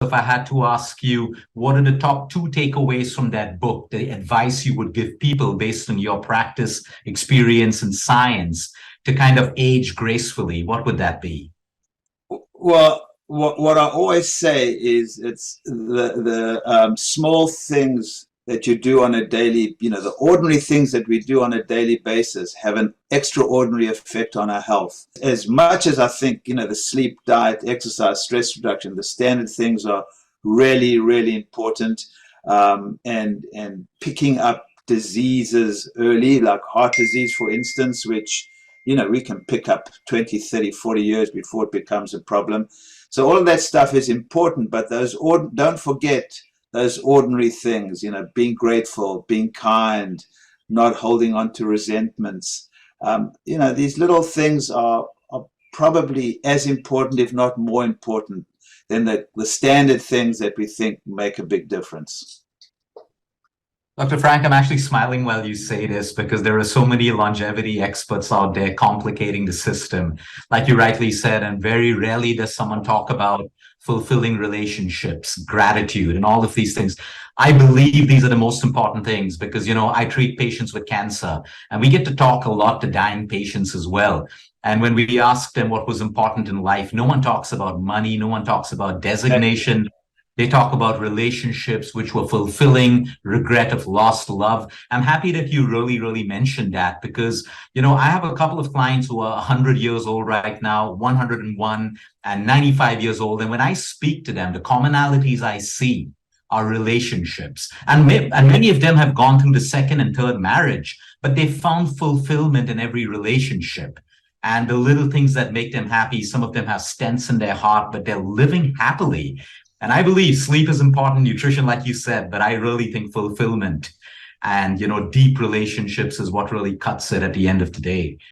If I had to ask you, what are the top two takeaways from that book, the advice you would give people based on your practice, experience, and science to kind of age gracefully, what would that be? Well, what I always say is it's the small things that you do on a daily, the ordinary things that we do on a daily basis have an extraordinary effect on our health. As much as I think, the sleep, diet, exercise, stress reduction, the standard things are really, really important. And picking up diseases early, like heart disease, for instance, which we can pick up 20, 30, 40 years before it becomes a problem. So all of that stuff is important, but don't forget those ordinary things, being grateful, being kind, not holding on to resentments. These little things are probably as important, if not more important, than the standard things that we think make a big difference. Dr. Frank, I'm actually smiling while you say this because there are so many longevity experts out there complicating the system, like you rightly said, and very rarely does someone talk about fulfilling relationships, gratitude, and all of these things. I believe these are the most important things because, I treat patients with cancer and we get to talk a lot to dying patients as well. And when we ask them what was important in life, no one talks about money, no one talks about designation. They talk about relationships which were fulfilling, regret of lost love. I'm happy that you really, really mentioned that because, I have a couple of clients who are 100 years old right now, 101 and 95 years old. And when I speak to them, the commonalities I see are relationships. And many of them have gone through the second and third marriage, but they found fulfillment in every relationship. And the little things that make them happy, some of them have stents in their heart, but they're living happily. And I believe sleep is important, nutrition, like you said, but I really think fulfillment and, deep relationships is what really cuts it at the end of the day.